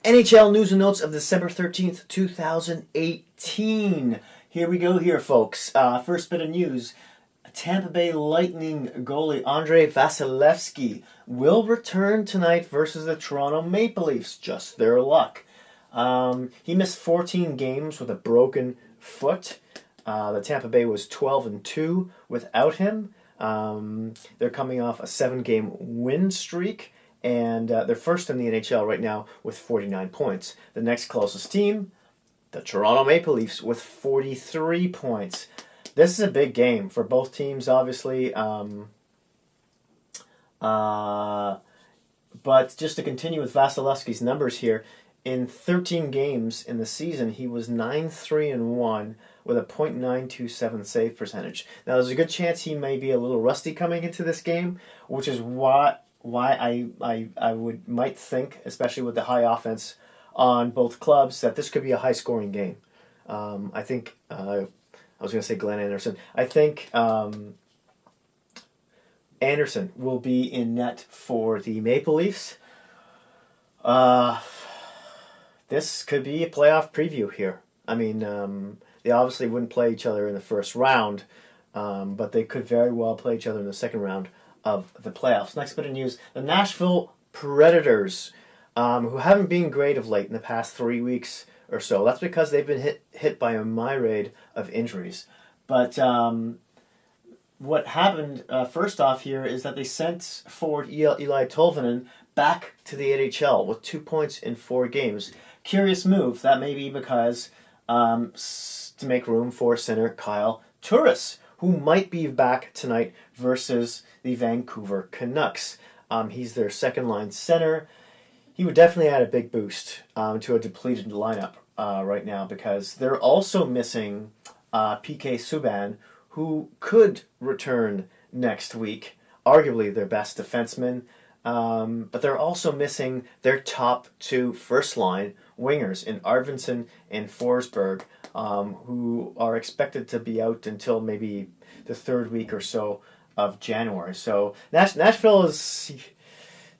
NHL news and notes of December 13th, 2018. Here we go here, folks. First bit of news. Tampa Bay Lightning goalie Andrei Vasilevsky will return tonight versus the Toronto Maple Leafs. Just their luck. He missed 14 games with a broken foot. The Tampa Bay was 12-2 without him. They're coming off a 7-game win streak. And they're first in the NHL right now with 49 points. The next closest team, the Toronto Maple Leafs, with 43 points. This is a big game for both teams, obviously. But just to continue with Vasilevsky's numbers here, in 13 games in the season, he was 9-3-1 with a .927 save percentage. Now, there's a good chance he may be a little rusty coming into this game, which is why I might think, especially with the high offense on both clubs, that this could be a high-scoring game. I think, I was going to say Glenn Anderson. I think Anderson will be in net for the Maple Leafs. This could be a playoff preview here. I mean, they obviously wouldn't play each other in the first round, but they could very well play each other in the second round of the playoffs. Next bit of news, the Nashville Predators, who haven't been great of late in the past 3 weeks or so. That's because they've been hit by a myriad of injuries. But what happened first off here is that they sent forward Eli Tolvanen back to the NHL with 2 points in 4 games. Curious move. That may be because to make room for center Kyle Turris, who might be back tonight versus the Vancouver Canucks. He's their second-line center. He would definitely add a big boost to a depleted lineup right now because they're also missing PK Subban, who could return next week, arguably their best defenseman. But they're also missing their top 2 first-line wingers in Arvidsson and Forsberg, who are expected to be out until maybe the 3rd week or so of January. So Nashville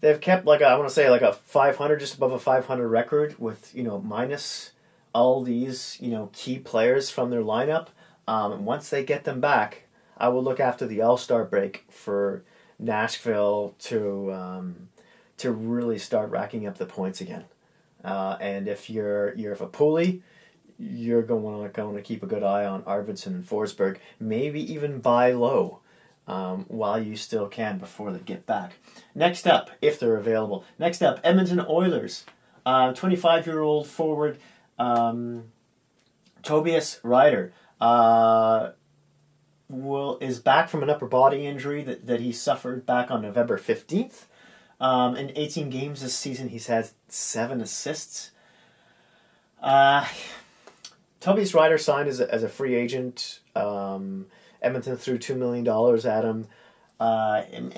they've kept I want to say a 500, just above a 500 record with, minus all these, key players from their lineup. And once they get them back, I will look after the All-Star break for Nashville to really start racking up the points again. And if you're a Pulley, you're going to keep a good eye on Arvidsson and Forsberg. Maybe even buy low while you still can before they get back. Next up, if they're available. Next up, Edmonton Oilers. 25-year-old forward Tobias Ryder is back from an upper body injury that he suffered back on November 15th. In 18 games this season, he's had 7 assists. Tobias Ryder signed as a free agent. Edmonton threw $2 million at him. And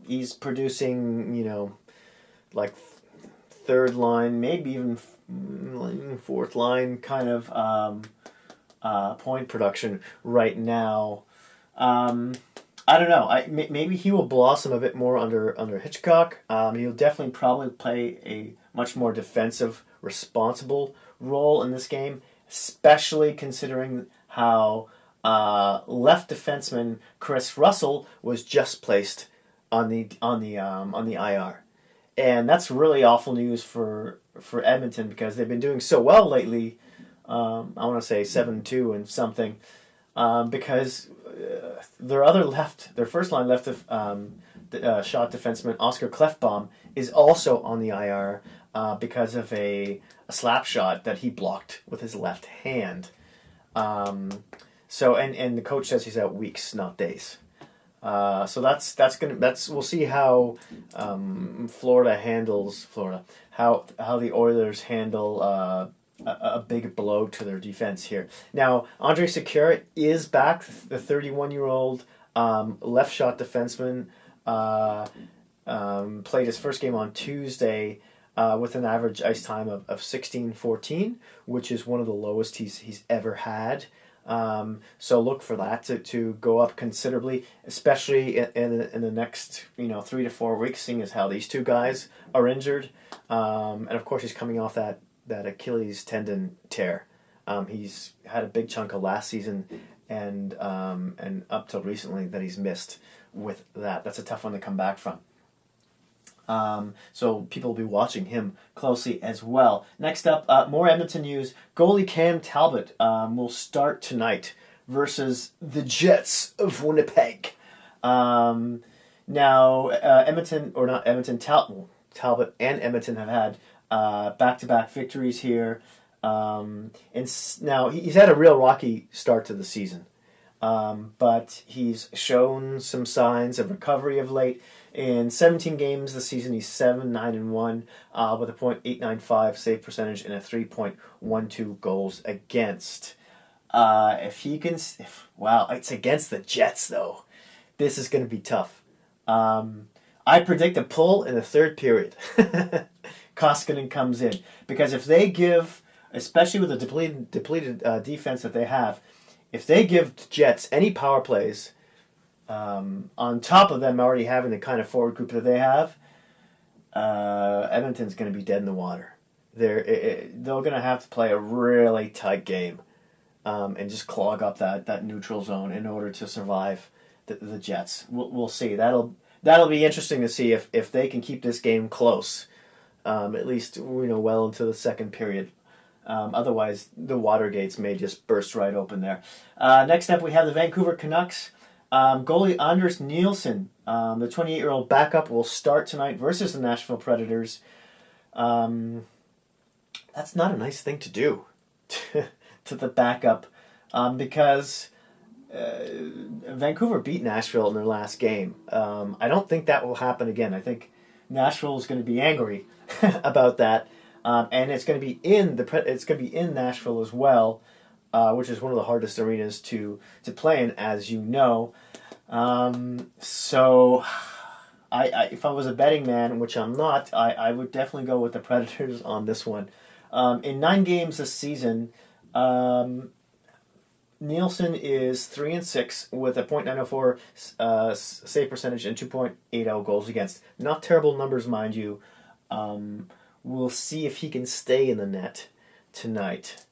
he's producing, third line, maybe even fourth line kind of point production right now. I don't know. Maybe he will blossom a bit more under Hitchcock. He'll definitely probably play a much more defensive, responsible role in this game, especially considering how left defenseman Chris Russell was just placed on the IR, and that's really awful news for Edmonton because they've been doing so well lately. I want to say 7-2 and something. Because their first line left shot defenseman Oscar Klefbom is also on the IR because of a slap shot that he blocked with his left hand. So the coach says he's out weeks, not days. So we'll see how Florida handles how the Oilers handle a big blow to their defense here. Now, Andrej Sekera is back, the 31-year-old left shot defenseman. Played his first game on Tuesday with an average ice time of 16-14, which is one of the lowest he's ever had. So look for that to go up considerably, especially in the next 3 to 4 weeks, seeing as how these two guys are injured. And of course, he's coming off that Achilles tendon tear. He's had a big chunk of last season and up till recently that he's missed with that. That's a tough one to come back from. So people will be watching him closely as well. Next up, more Edmonton news. Goalie Cam Talbot will start tonight versus the Jets of Winnipeg. Now, Talbot and Edmonton have had back-to-back victories here. Now, he's had a real rocky start to the season. But he's shown some signs of recovery of late. In 17 games this season, he's 7-9-1 with a .895 save percentage and a 3.12 goals against. It's against the Jets though. This is going to be tough. I predict a pull in the third period. Koskinen comes in because if they give, especially with the depleted defense that they have, if they give the Jets any power plays, on top of them already having the kind of forward group that they have, Edmonton's going to be dead in the water. They're going to have to play a really tight game and just clog up that neutral zone in order to survive the Jets. We'll see. That'll be interesting to see if they can keep this game close, at least well into the second period. Otherwise, the Watergates may just burst right open there. Next up, we have the Vancouver Canucks. Goalie Anders Nielsen, the 28-year-old backup, will start tonight versus the Nashville Predators. That's not a nice thing to do to the backup because Vancouver beat Nashville in their last game. I don't think that will happen again. I think Nashville is going to be angry about that, and it's going to be in Nashville as well. Which is one of the hardest arenas to play in, as you know. So, if I was a betting man, which I'm not, I would definitely go with the Predators on this one. In 9 games this season, Nielsen is 3-6 with a .904 save percentage and 2.80 goals against. Not terrible numbers, mind you. We'll see if he can stay in the net tonight.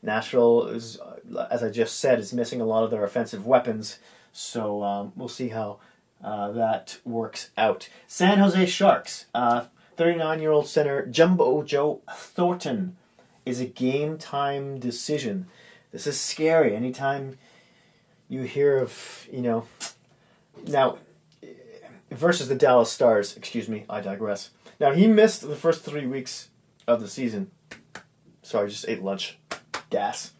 Nashville is, as I just said, is missing a lot of their offensive weapons, so we'll see how that works out. San Jose Sharks, 39-year-old center Jumbo Joe Thornton is a game-time decision. This is scary. Anytime you hear of, now, versus the Dallas Stars, I digress. Now, he missed the first 3 weeks of the season. Sorry, I just ate lunch. Gas.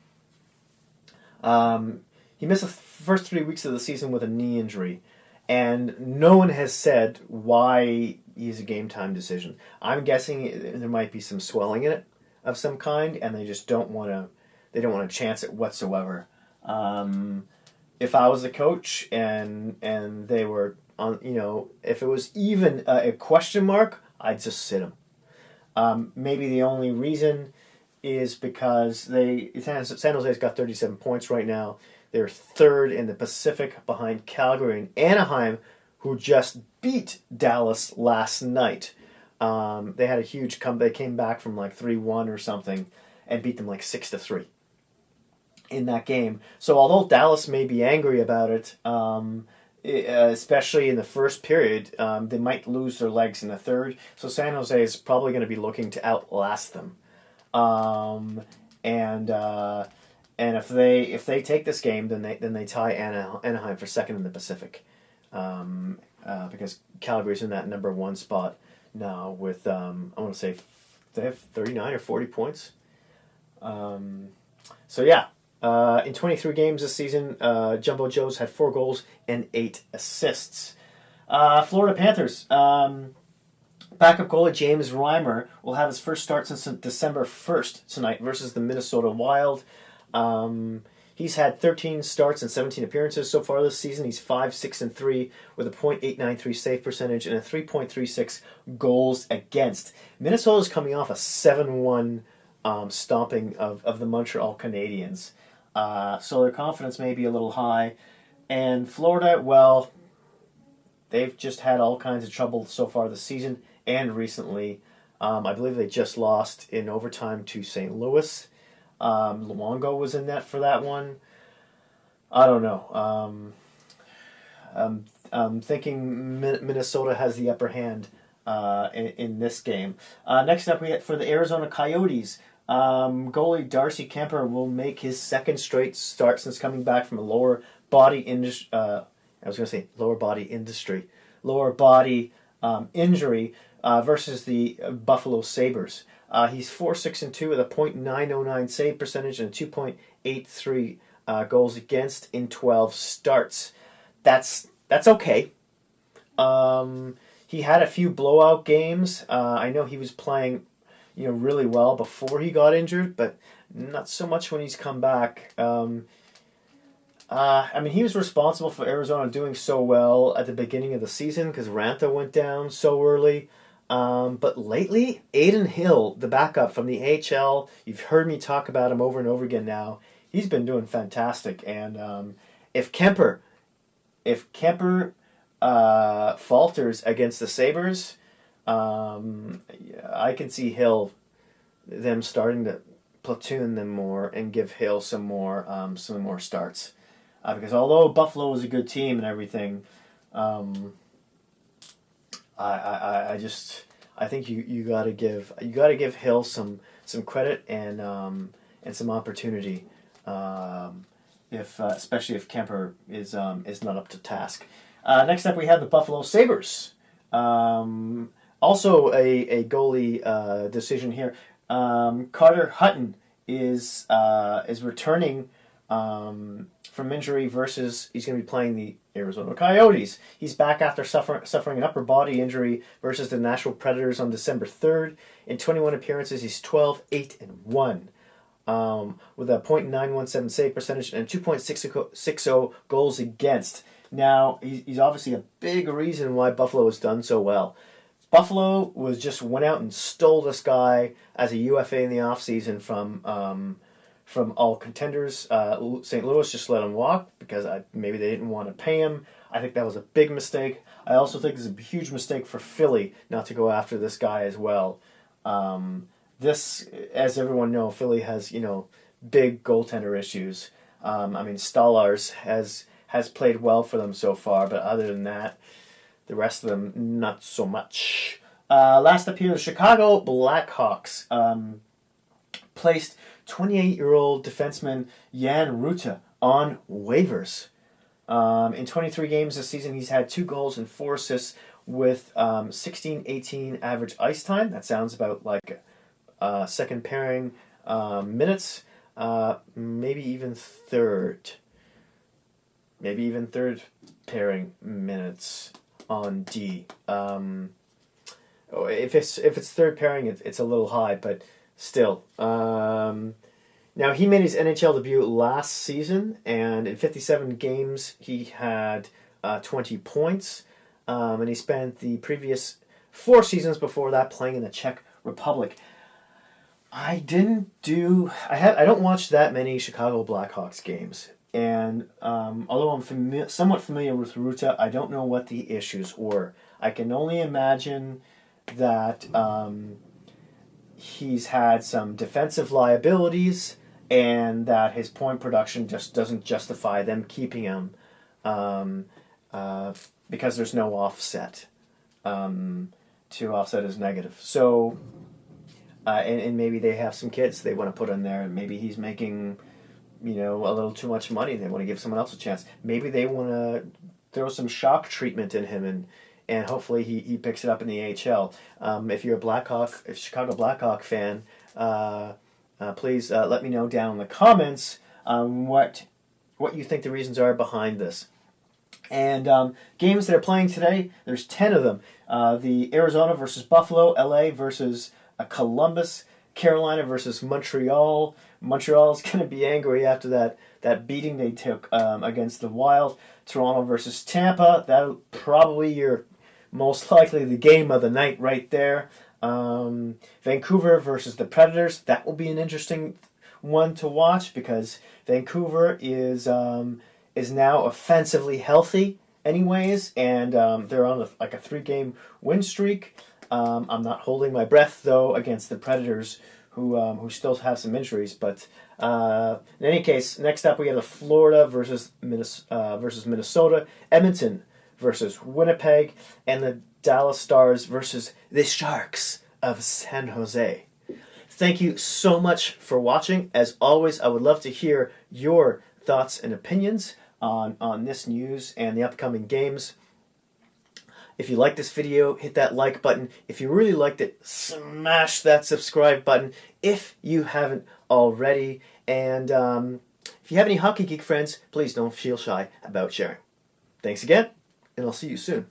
He missed the first 3 weeks of the season with a knee injury, and no one has said why he's a game-time decision. I'm guessing there might be some swelling in it of some kind, and they just don't want to. They don't want to chance it whatsoever. If I was a coach and they were on, if it was even a question mark, I'd just sit him. Maybe the only reason is because San Jose's got 37 points right now. They're third in the Pacific behind Calgary and Anaheim, who just beat Dallas last night. They had a huge comeback. They came back from like 3-1 or something and beat them like 6-3 in that game. So although Dallas may be angry about it, especially in the first period, they might lose their legs in the third. So San Jose is probably going to be looking to outlast them. And if they take this game, then they tie Anaheim for second in the Pacific, because Calgary's in that number 1 spot now with I want to say they have 39 or 40 points. So yeah, in 23 games this season, Jumbo Joe's had 4 goals and 8 assists. Florida Panthers. Backup goalie James Reimer will have his first start since December 1st tonight versus the Minnesota Wild. He's had 13 starts and 17 appearances so far this season. He's 5-6-3 with a .893 save percentage and a 3.36 goals against. Minnesota's coming off a 7-1 stomping of the Montreal Canadiens. So their confidence may be a little high. And Florida, well, they've just had all kinds of trouble so far this season and recently. I believe they just lost in overtime to St. Louis. Luongo was in net for that one. I don't know. I'm thinking Minnesota has the upper hand in this game. Next up, we have for the Arizona Coyotes. Goalie Darcy Kemper will make his second straight start since coming back from a lower body injury versus the Buffalo Sabres. He's 4-6-2 with a .909 save percentage and 2.83 goals against in 12 starts. That's okay. He had a few blowout games. I know he was playing, really well before he got injured, but not so much when he's come back. He was responsible for Arizona doing so well at the beginning of the season because Ruta went down so early. But lately, Adin Hill, the backup from the AHL, you've heard me talk about him over and over again now. He's been doing fantastic. And if Kemper falters against the Sabres, I can see Hill, them starting to platoon them more and give Hill some more starts. Because although Buffalo was a good team and everything, I think you gotta give Hill some credit and some opportunity, especially if Kemper is not up to task. Next up, we have the Buffalo Sabres. Also a goalie decision here. Carter Hutton is returning from injury versus he's going to be playing the Arizona Coyotes. He's back after suffering an upper body injury versus the Nashville Predators on December 3rd. In 21 appearances, he's 12-8-1 with a .917 save percentage and 2.60 goals against. Now, he's obviously a big reason why Buffalo has done so well. Buffalo went out and stole this guy as a UFA in the offseason from all contenders. St. Louis just let him walk because maybe they didn't want to pay him. I think that was a big mistake. I also think it's a huge mistake for Philly not to go after this guy as well. This, as everyone knows, Philly has big goaltender issues. Stolarz has played well for them so far, but other than that, the rest of them not so much. Last up here, the Chicago Blackhawks placed 28-year-old defenseman Jan Ruta on waivers. In 23 games this season, he's had 2 goals and 4 assists with 16-18 average ice time. That sounds about like second pairing minutes, maybe even third pairing minutes on D. If it's third pairing, it's a little high, but still. Now, he made his NHL debut last season, and in 57 games, he had 20 points. And he spent the previous 4 seasons before that playing in the Czech Republic. I don't watch that many Chicago Blackhawks games. And although I'm somewhat familiar with Ruta, I don't know what the issues were. I can only imagine that he's had some defensive liabilities and that his point production just doesn't justify them keeping him because there's no offset to offset his negative. So, and maybe they have some kids they want to put in there, and maybe he's making a little too much money. They want to give someone else a chance. Maybe they want to throw some shock treatment in him and hopefully he picks it up in the AHL. If you're a Chicago Blackhawk fan, please let me know down in the comments what you think the reasons are behind this. And games that are playing today, there's 10 of them. The Arizona versus Buffalo, LA versus Columbus, Carolina versus Montreal. Montreal's going to be angry after that beating they took against the Wild. Toronto versus Tampa. That'll probably most likely the game of the night right there. Vancouver versus the Predators. That will be an interesting one to watch because Vancouver is now offensively healthy, anyways, and they're on a 3-game win streak. I'm not holding my breath though against the Predators, who still have some injuries. But in any case, next up we have the Florida versus Minnesota, Edmonton versus Winnipeg, and the Dallas Stars versus the Sharks of San Jose. Thank you so much for watching. As always, I would love to hear your thoughts and opinions on this news and the upcoming games. If you like this video, hit that like button. If you really liked it, smash that subscribe button if you haven't already. And if you have any Hockey Geek friends, please don't feel shy about sharing. Thanks again, and I'll see you soon.